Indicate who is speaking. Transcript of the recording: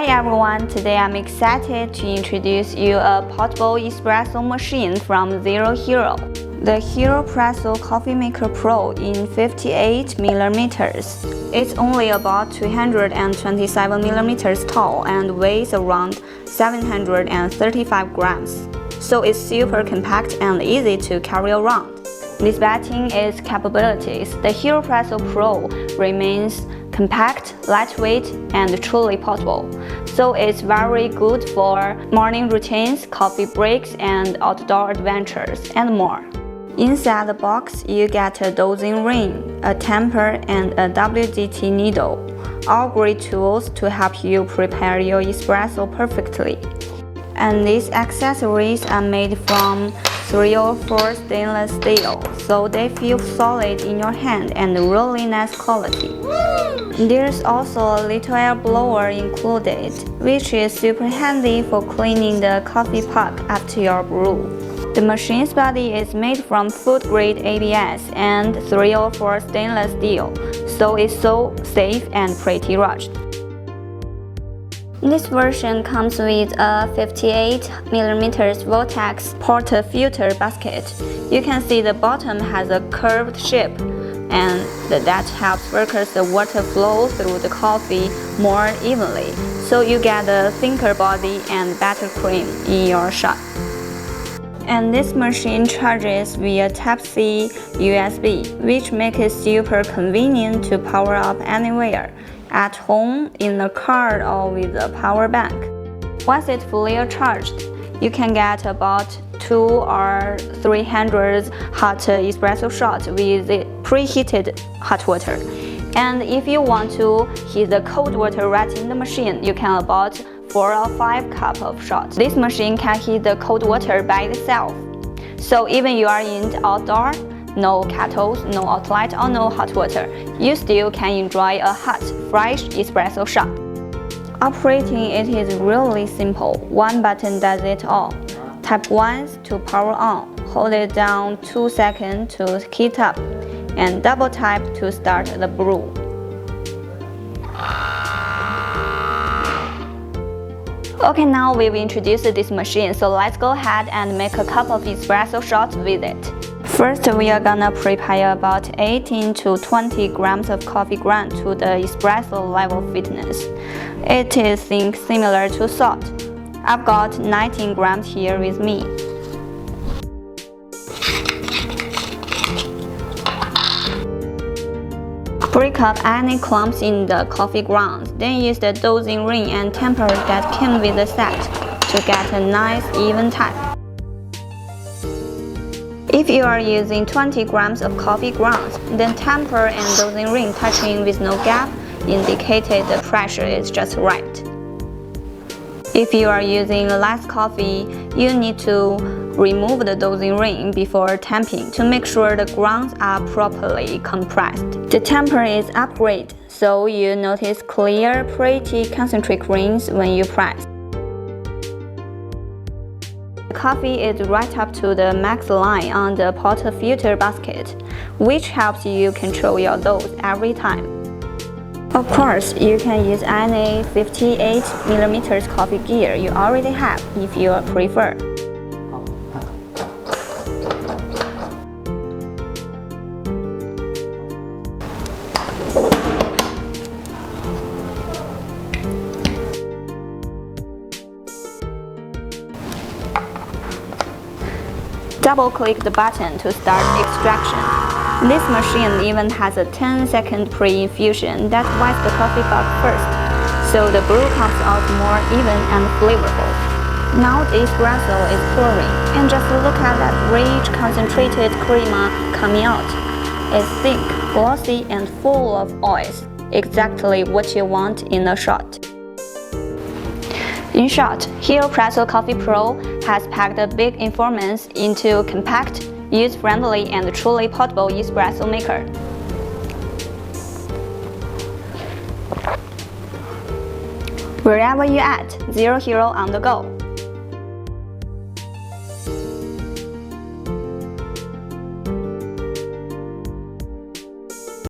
Speaker 1: Hi everyone, today I'm excited to introduce you a portable espresso machine from zeroHero, the Heropresso Coffee Maker Pro in 58mm. It's only about 227mm tall and weighs around 735 grams, so it's super compact and easy to carry around. Despite its capabilities, the Heropresso Pro remains compact, lightweight, and truly portable, so it's very good for morning routines, coffee breaks, and outdoor adventures, and more. Inside the box, you get a dosing ring, a tamper, and a WDT needle, all great tools to help you prepare your espresso perfectly. And these accessories are made from 304 stainless steel, so they feel solid in your hand and really nice quality. There's also a little air blower included, which is super handy for cleaning the coffee puck after your brew. The machine's body is made from food-grade ABS and 304 stainless steel, so it's so safe and pretty rushed. This version comes with a 58mm Vortex portafilter basket. You can see the bottom has a curved shape, and that helps workers the water flow through the coffee more evenly, so you get a thicker body and better cream in your shot. And this machine charges via Type-C USB, which makes it super convenient to power up anywhere, at home, in the car, or with a power bank. Once it's fully charged, you can get about 200 or 300 hot espresso shots with preheated hot water. And if you want to heat the cold water right in the machine, you can about 4 or 5 cups of shots. This machine can heat the cold water by itself. So even you are in outdoor, no kettles, no outlet, or no hot water, you still can enjoy a hot, fresh espresso shot. Operating it is really simple. One button does it all. Tap once to power on, hold it down 2 seconds to heat up, and double tap to start the brew. Okay, now we've introduced this machine, so let's go ahead and make a cup of espresso shots with it. First, we are gonna prepare about 18 to 20 grams of coffee ground to the espresso level fitness. It is similar to salt. I've got 19 grams here with me. Break up any clumps in the coffee grounds, then use the dosing ring and tamper that came with the set to get a nice even type. If you are using 20 grams of coffee grounds, then tamper and dosing ring touching with no gap indicated the pressure is just right. If you are using less coffee, you need to remove the dosing ring before tamping to make sure the grounds are properly compressed. The tamper is upgraded, so you notice clear, pretty concentric rings when you press. The coffee is right up to the max line on the portafilter basket, which helps you control your dose every time. Of course, you can use any 58mm coffee gear you already have if you prefer. Double-click the button to start extraction. This machine even has a 10-second pre-infusion that wipes the coffee bug first, so the brew comes out more even and flavorful. Now the espresso is pouring, and just look at that rich concentrated crema coming out. It's thick, glossy, and full of oils, exactly what you want in a shot. In short, Heropresso Coffee Pro has packed a big performance into compact, user-friendly, and truly portable espresso maker. Wherever you're at, zeroHero on the go.